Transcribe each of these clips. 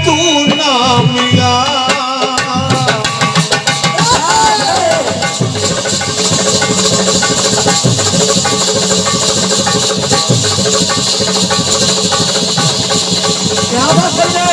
तू ना मिला। क्या बात है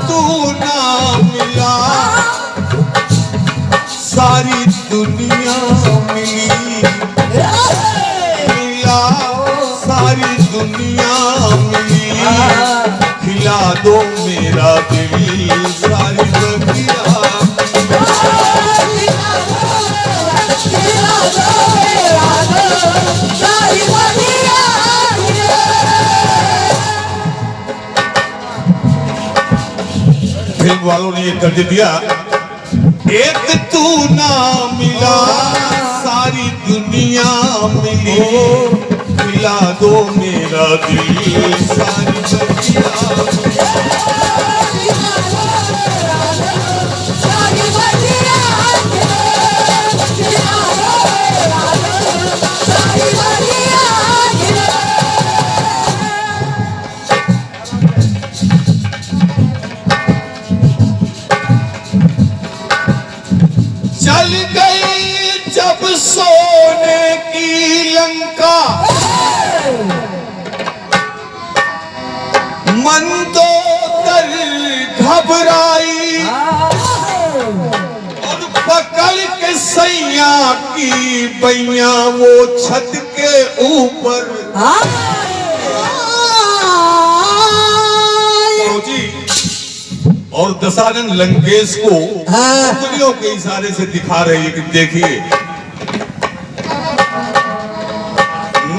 तू ना मिला सारी दुनिया मिली, मिला सारी दुनिया मिली, खिला दो मेरा दिल सारी बगिया। फिल्म वालों ने ये दर्ज दिया, एक तू ना मिला सारी दुनिया मिली, मिला दो मेरा दिल सारी बगिया। चल गई जब सोने की लंका, मन तो दर घबराई, और पकड़ के सैया की बैया वो छत के ऊपर। और दशानन लंकेश को उंगलियों के इशारे से दिखा रही है कि देखिए,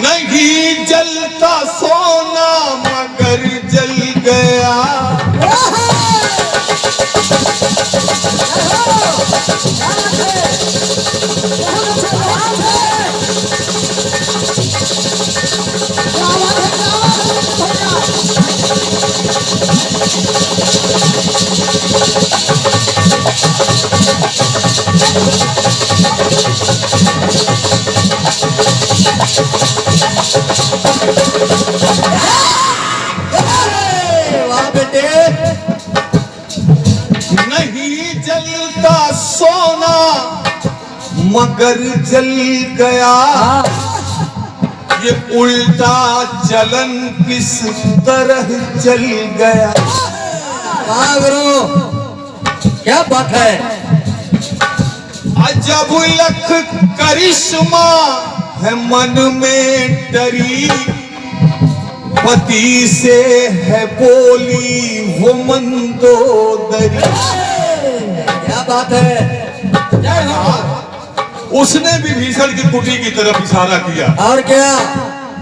नहीं जलता सोना मगर जल गया, वाह बेटे। नहीं जलता सोना मगर जल गया, ये उल्टा जलन किस तरह जल गया। वाह गुरु, क्या बात है। अजब लख करिश्मा है मन में डरी, पति से है बोली वो मंदोदरी। क्या बात है। जय हो। उसने भी भीषण की कुटी की तरफ इशारा किया। और क्या?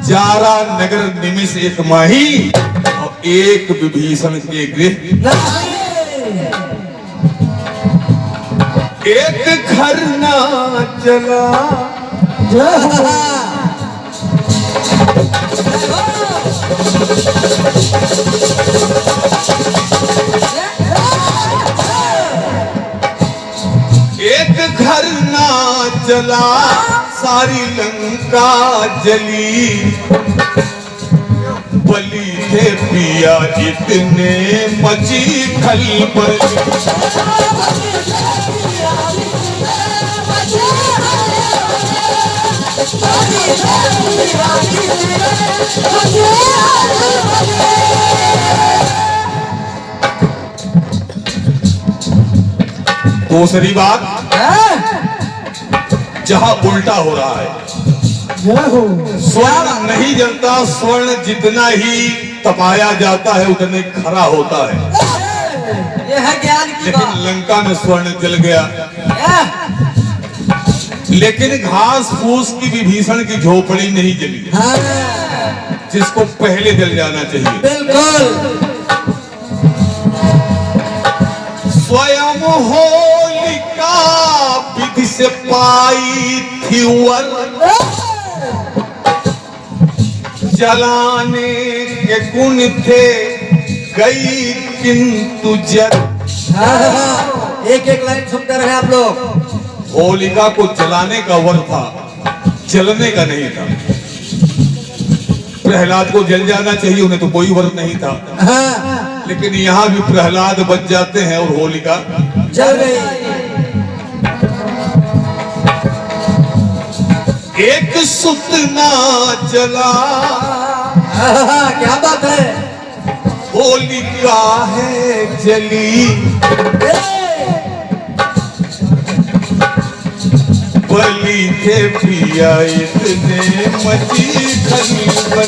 जारा नगर निमिष एक माही और एक विभीषण के गृह, एक घर ना चला। एक घर ना चला सारी लंका जली, बलि थे पिया इतने मची खलबली। दूसरी बात, जहां उल्टा हो रहा है, स्वर्ण नहीं जलता, स्वर्ण जितना ही तपाया जाता है उतने खरा होता है। यह है ज्ञान की लेकिन बात। लंका में स्वर्ण जल गया। लेकिन घास फूस की विभीषण की झोपड़ी नहीं जली, हाँ जिसको पहले जल जाना चाहिए। बिल्कुल। स्वयं होलिका विधि से पाई थी वर, जलाने के गुण थे गई किंतु जल। हाँ, एक एक लाइन सुनकर रहे आप लोग। होलिका को जलाने का वर था, जलने का नहीं था। प्रहलाद को जल जाना चाहिए, उन्हें तो कोई वर नहीं था। हाँ, लेकिन यहाँ भी प्रहलाद बच जाते हैं और होलिका जल गई। एक सुत ना जला, हाँ, क्या बात है। होलिका है जली, बलि थे पिया इतने मची खलबली।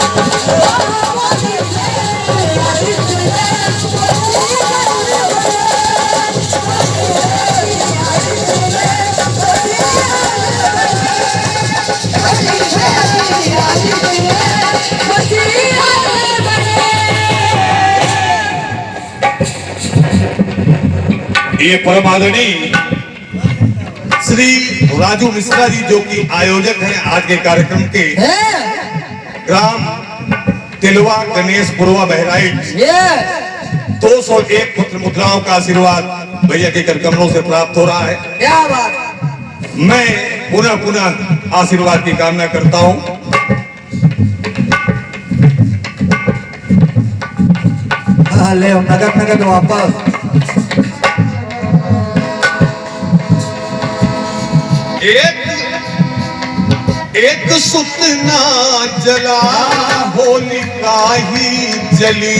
ये परम आदरणीय श्री राजू मिश्रा जी, जो कि आयोजक हैं आज के कार्यक्रम के, ग्राम तिलवा गणेशपुरवा बहराइच, 201 पुत्र मुद्राओं का आशीर्वाद भैया के कर कमलों से प्राप्त हो रहा है। क्या बात। मैं पुनः पुनः आशीर्वाद की कामना करता हूं। हाँ, ले नगद नगद वापस। एक सुत ना जला, होलिका ही जली।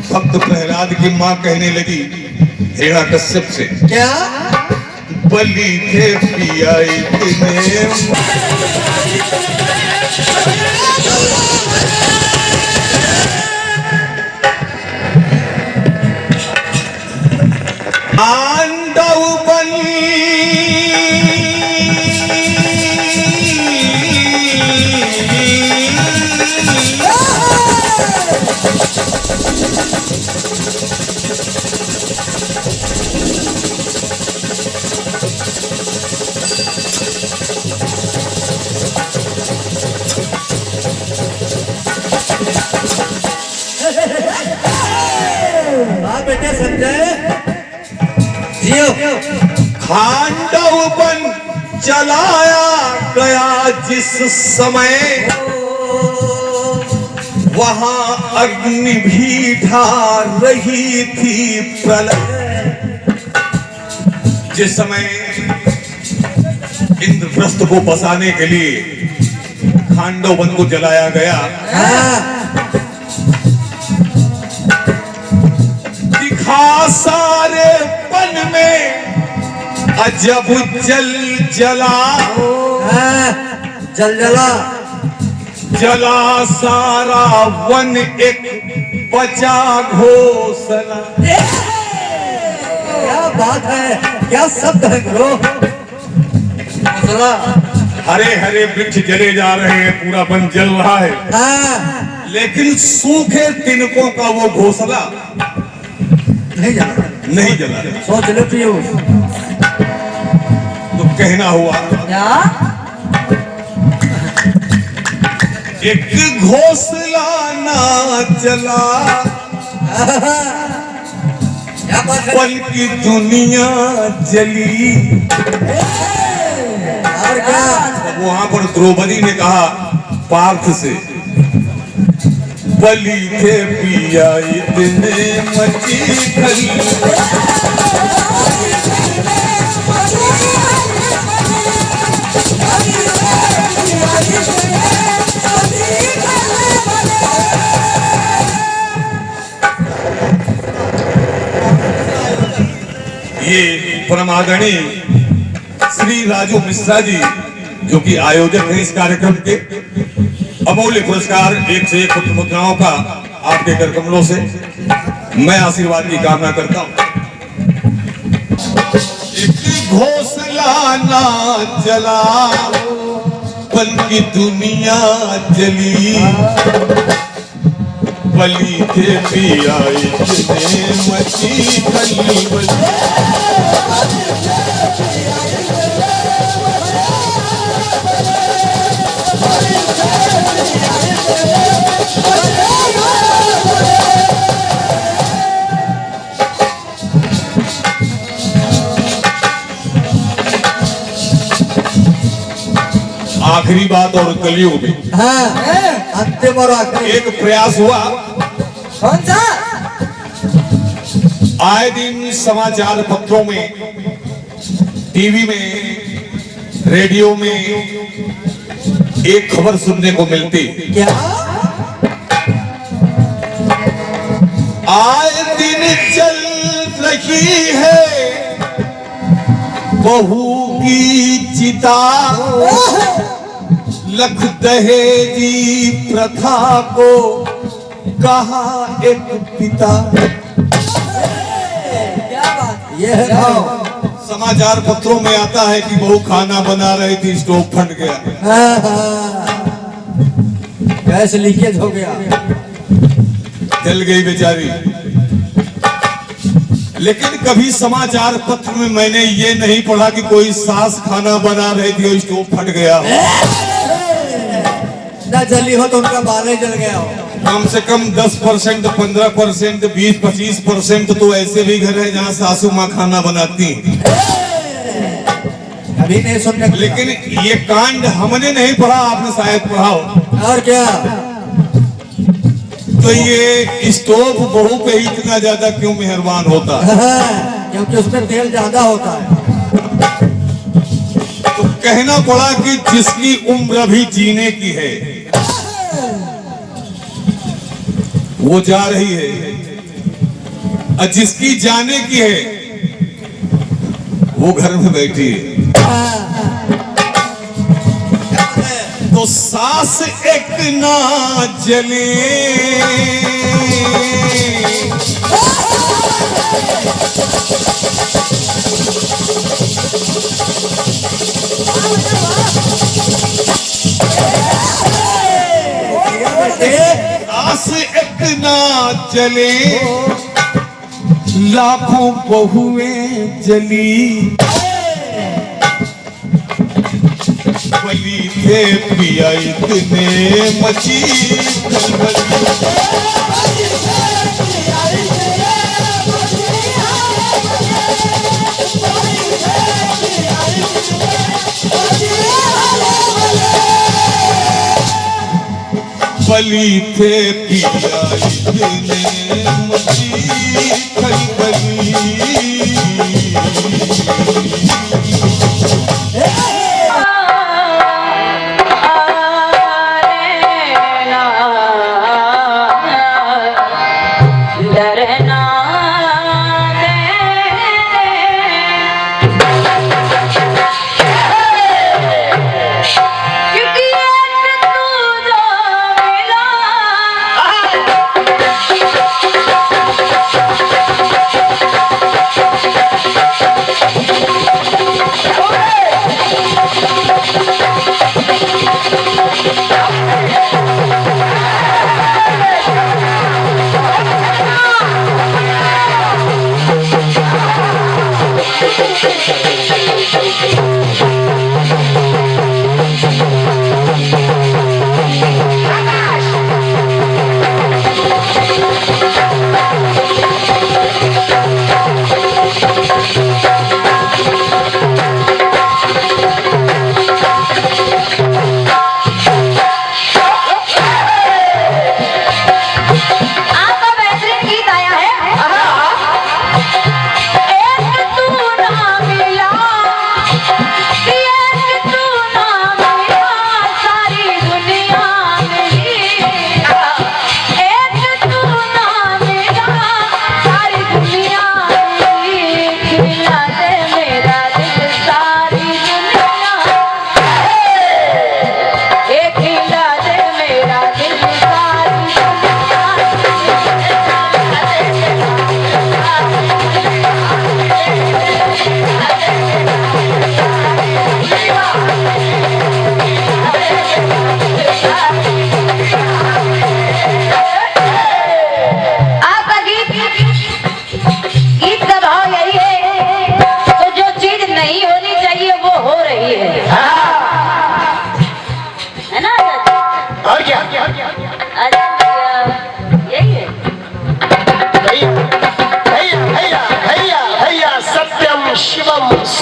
भक्त प्रहलाद की मां कहने लगी हिरण्याकश्यप से, क्या बलि थे पिया इतने, आंडव बलि बेटे संजय जियो। खांडव बन चलाया गया जिस समय, वहां अग्नि भी ढार रही थी प्रलय। जिस समय इंद्रप्रस्थ को बसाने के लिए खांडव वन को जलाया गया, दिखा सारे वन में अजब जल जला, जल जला, जला सारा वन एक बचा घोसला। क्या बात है, क्या शब्द है गुरु। घोसला, हरे हरे वृक्ष जले जा रहे हैं, पूरा वन जल रहा है, लेकिन सूखे तिनकों का वो घोसला नहीं जला, नहीं जला। सोच लो पीयूष। तो कहना हुआ क्या एक घोसला ना जला, क्या बात है। पल की दुनिया जली। और क्या वहां पर द्रौपदी ने कहा पार्थ से, बलि थे पिया इतने मची खलबली। ये परम आदरणीय श्री राजू मिश्रा जी, जो कि आयोजक हैं इस कार्यक्रम के, अमूल्य पुरस्कार 1 से 1 पुत्र मुद्राओं का आपके कर कमलों से मैं आशीर्वाद की कामना करता हूं। एक घोंसला ना जला बन की दुनिया जली बली थे पिया इतने मची खली बली आखिरी बात और कलयुग में अंतिम और आखिरी एक प्रयास हुआ। कौन सा? आए दिन समाचार पत्रों में, टीवी में, रेडियो में एक खबर सुनने को मिलती। क्या? आए दिन चल रही है बहू की चिता लख दहेजी प्रथा को कहा एक पिता। क्या बात? ये है भाव। समाचार पत्रों में आता है कि बहू खाना बना रही थी, स्टोव फट गया, गैस लीकेज हो गया, जल गई बेचारी। लेकिन कभी समाचार पत्र में मैंने ये नहीं पढ़ा कि कोई सास खाना बना रही थी और स्टोव फट गया। ना जली हो तो उनका बाल ही जल गया हो। कम से कम 10%, 15%, 20-25% तो ऐसे भी घर है जहाँ सासू माँ खाना बनाती हैं। अभी नहीं सुनने को। लेकिन ये कांड हमने नहीं पढ़ा, आपने शायद पढ़ा हो। और क्या? तो ये स्टोव बहू पे ही इतना ज्यादा क्यों मेहरबान होता है? क्योंकि उसमें तेल ज्यादा होता है। तो कहना पड़ा कि जिसकी उम्र भी जीने की है वो जा रही है, और जिसकी जाने की है वो घर में बैठी है। तो सास एक ना जले सास एक ना जले लाखों बहुएं जली बली थे पिया इतने मची बली थे पिया इतने मची खलबली।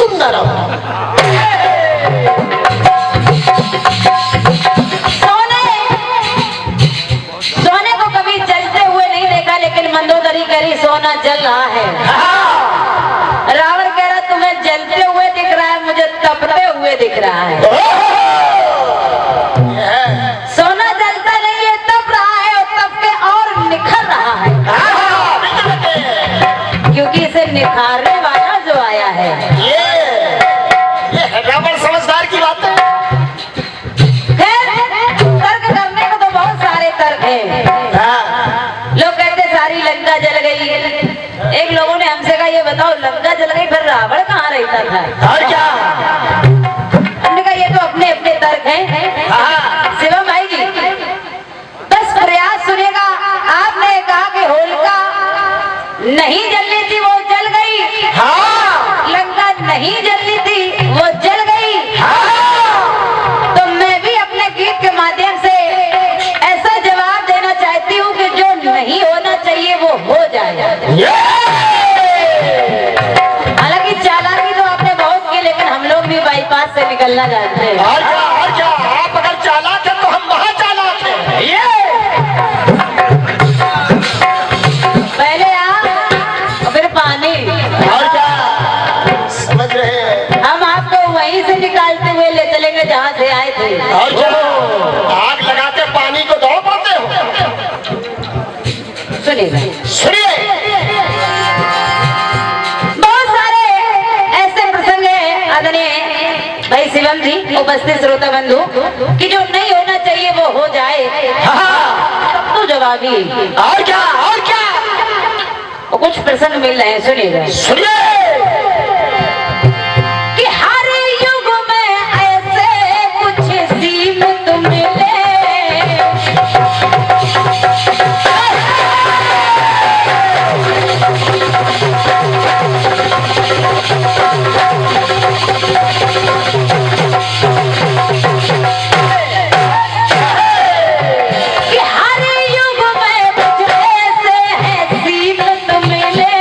सुंदरम। सोने को कभी जलते हुए नहीं देखा, लेकिन मंदोदरी करी सोना जल रहा है। रावण कह रहा तुम्हें जलते हुए दिख रहा है, मुझे तपते हुए दिख रहा है। सोना जलता नहीं है, तप रहा है, और तप के और निखर रहा है, क्योंकि इसे निखारने वाला जो आया है। ये रावण समझदार की बात है। खैर, तर्क करने को तो बहुत सारे तर्क हैं। लोग कहते सारी लंका जल गई। एक लोगों ने हमसे कहा ये बताओ लंका जल गई फिर रावण कहाँ रहता था? और क्या? हमने कहा ये तो अपने अपने तर्क हैं। शिवम भाई जी बस प्रयास सुनेगा। आपने कहा कि होलिका नहीं जलनी थी, वो जल गई। लंका नहीं जलनी थी, वो जल गई। तो मैं भी अपने गीत के माध्यम से ऐसा जवाब देना चाहती हूँ कि जो नहीं होना चाहिए वो हो जाए। हालांकि चालाकी तो आपने बहुत की, लेकिन हम लोग भी बाईपास से निकलना चाहते हैं। और क्या? आप अगर चालाक है तो हम वहाँ चालाक हैं। पहले आप और फिर पानी। और क्या? समझ रहे हैं? हम आपको वहीं से निकालते हुए ले चलेंगे जहाँ से आए थे। और क्या? आग लगाते पानी को दौड़ पाते हो। सुनिएगा, सुनिए। बहुत सारे ऐसे प्रसंग हैं आदरणीय भाई शिवम जी, उपस्थित श्रोता बंधु, कि जो नहीं होना चाहिए वो हो जाए। तो जवाबी और क्या? वो कुछ प्रसंग मिल रहे हैं, सुनिएगा। सुनिए। कि हर युग में ऐसे कुछ सीमित मिले, कि हर युग में कुछ ऐसे हैं सीमित मिले,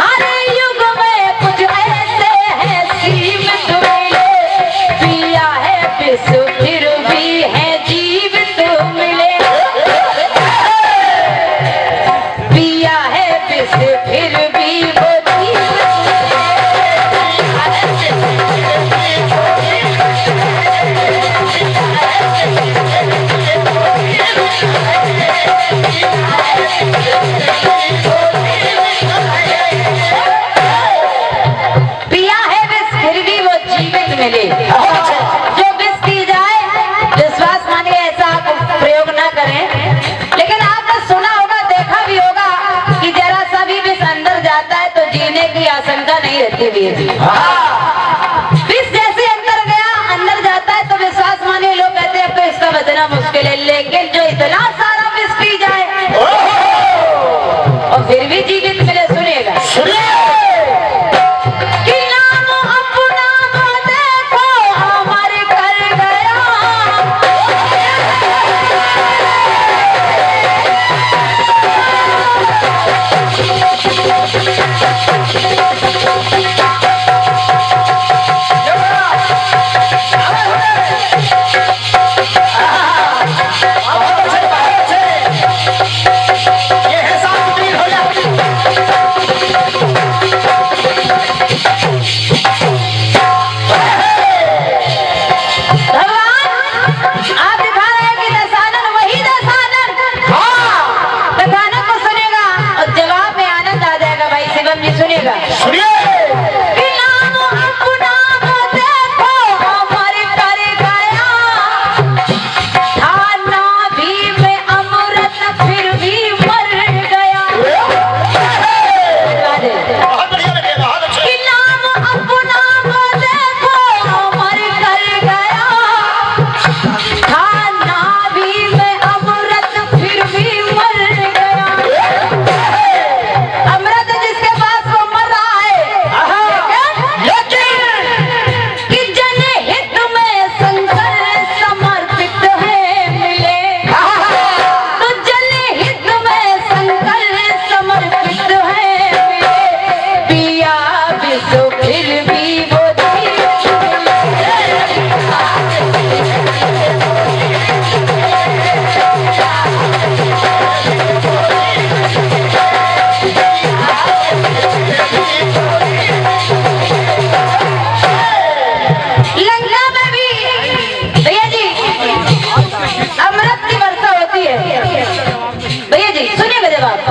हर युग में कुछ ऐसे हैं सीमित मिले, पिया है विष फिर भी है जीवित मिले, पिया है विष फिर भी वो पिया है विष फिर भी वो जीवित मिले। जो विष पी जाए, विश्वास मानिए ऐसा आप प्रयोग ना करें, लेकिन आपने सुना होगा, देखा भी होगा कि जरा सा भी विष अंदर जाता है तो जीने की आशंका नहीं रहती भी। विष जैसे अंदर जाता है तो विश्वास मानिए लोग कहते हैं तो इसका बचना मुश्किल है, लेकिन जो इतना सारा विष पी जाए और फिर भी जीवित मिले, सुनिएगा। कि नाम अपना देखो अमर कर गया,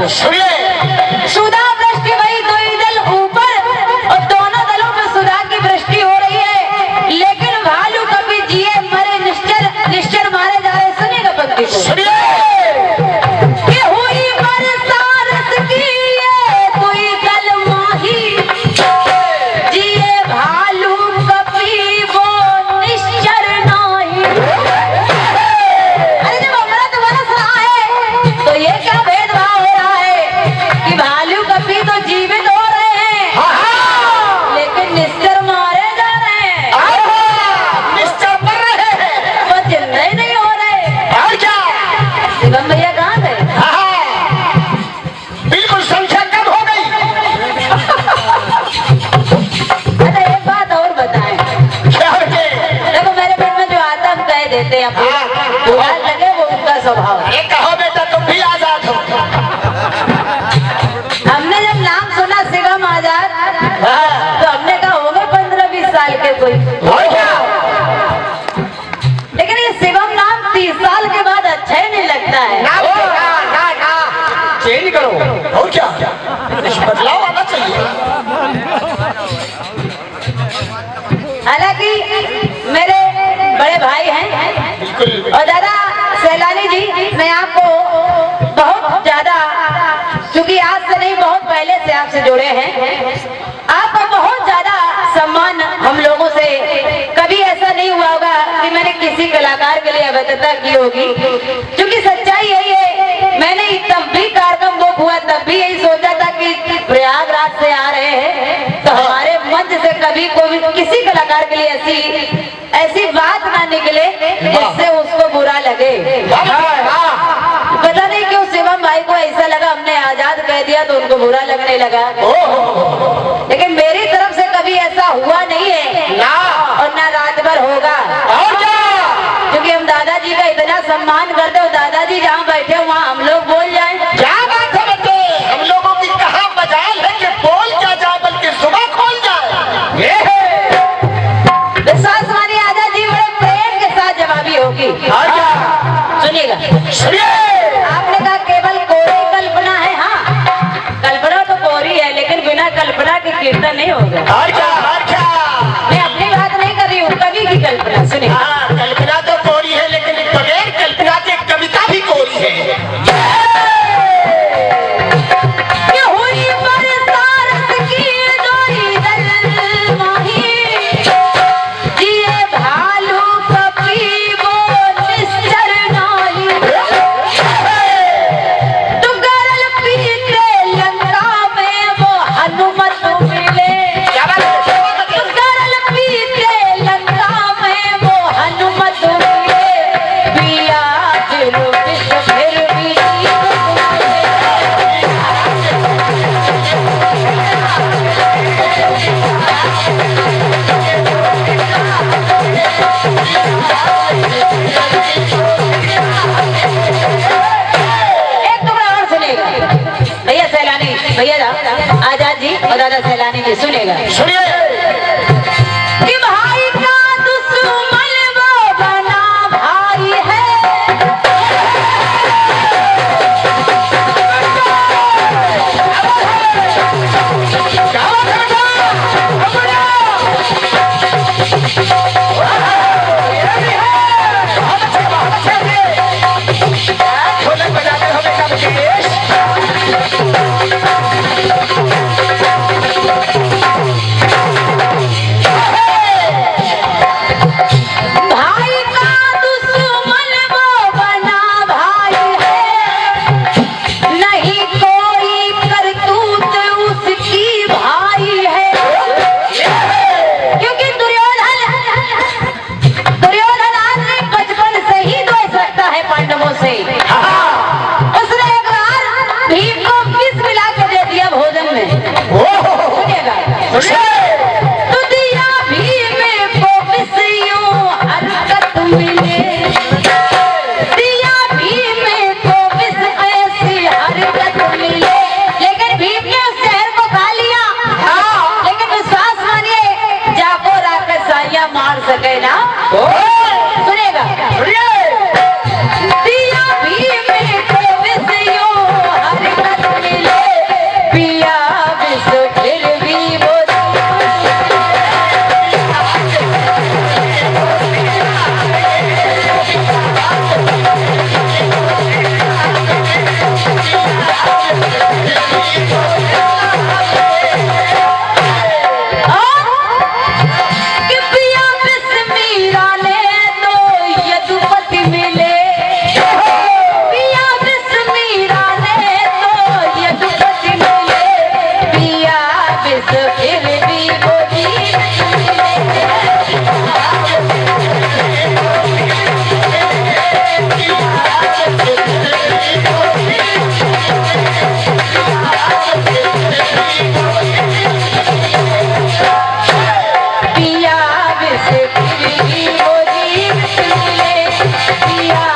सुनिए सुधा वृष्टि वही दो ही दल ऊपर और दोनों दलों में सुधा की वृष्टि हो रही है, लेकिन भालू कभी जिए मरे निश्चर निश्चर मारे जा रहे। सुनिएगा पंक्ति को। सुनिए कि हुई बरसात की ये कोई दल माही, जिए भालू कभी वो निश्चर नाही। अरे जब अमृत बरस रहा है तो ये क्या भेदभाव हो रहा है कि भालू कभी तो जीवित हो रहे हैं लेकिन निश्चर मारे जा रहे हैं, निश्चर मर रहे हैं, वो जिंदा ही नहीं हो रहे। और क्या शिवम भैया कहाँ गए? बिल्कुल संख्या कम हो गई। अच्छा एक बात और बताएं, क्या हो गए? देखो मेरे मन में जो आता हम कह देते हैं, बुरा लगे वो उनका स्वभाव है। अरे कहो बेटा तुम भी आजाद हो। हमने जब नाम सुना शिवम आजाद तो हमने कहा होंगे 15-20 साल के कोई, और क्या लेकिन ये शिवम नाम 30 साल के बाद अच्छा ही नहीं लगता है। ना चेंज करो। और क्या कुछ बदलाव आना चाहिए। हालांकि मेरे बड़े भाई हैं बिल्कुल और दादा सैलानी जी, मैं आपको बहुत ज्यादा, क्योंकि आज से नहीं बहुत पहले से आपसे जुड़े हैं, आपका बहुत ज्यादा सम्मान हम लोगों से, कभी ऐसा नहीं हुआ होगा कि मैंने किसी कलाकार के लिए अभद्रता की होगी, क्योंकि सच्चाई यही है। मैंने तब भी कार्यक्रम बुक हुआ तब भी यही सोचा था कि प्रयागराज से आ रहे हैं तो हमारे मंच से कभी कोई किसी कलाकार के लिए ऐसी बात ना निकले जिससे उसको बुरा लगे। पता नहीं क्यों शिवम भाई को ऐसा लगा हमने आजाद कह दिया तो उनको बुरा लगने लगा, लेकिन मेरी तरफ से कभी ऐसा हुआ नहीं है ना और ना रात भर होगा। और क्या क्योंकि हम दादाजी का इतना सम्मान करते हो, दादाजी जहाँ बैठे हो वहाँ हम लोग बोल जाएं। क्या बात है बच्चे, हम लोगों की कहाँ मजाल है कि बोल क्या जाए बल्कि सुबह खोल जाए। ये विश्वास मानिए आजाद जी बड़े प्रेम के साथ जवाबी होगी। और क्या सुनिएगा, सुनिए आपने कहा केवल कोरी कल्पना है। हाँ कल्पना तो कोरी है, लेकिन बिना कल्पना के कीर्तन नहीं होगा। और क्या मैं अपनी बात नहीं कर रही हूँ, कवि की कल्पना। सुनिए, हाँ कल्पना तो कोरी है लेकिन बगैर कल्पना के कविता भी कोरी है। कि हुई बरसात की जोरी दल माही, जिए भालू कभी वो निश्चर नाही। तू गरल पीते लंका में वो हनुमत मिले, क्या बात है? तू गरल पीते लंका में वो हनुमत मिले, पिया फिर भी एक टुकड़ा और सुनेगा भैया सैलानी, भैया आजाद जी और दादा सैलानी जी। सुनेगा सुनिए कि भाई का दुश्मन वो बना भाई है, ढोलक बजाते हमें का भाई का दुश्मन वो बना भाई है, नहीं कोई करतूत उसकी भाई है। क्योंकि दुर्योधन आदमी बचपन से ही द्वेष रखता है पांडवों से। उसने एक बार भीम को विष मिला के दे दिया भोजन में। सुनिएगा, तो दिया भीम को विष यूं हरकत मिले, दिया भीम को विष ऐसी हरकत मिले, लेकिन भीम ने उस शहर को खा लिया। लेकिन विश्वास मानिए जाको राक्षस साया मार सके ना। सुनेगा, दिया भीम को विष यूं हरकत पिया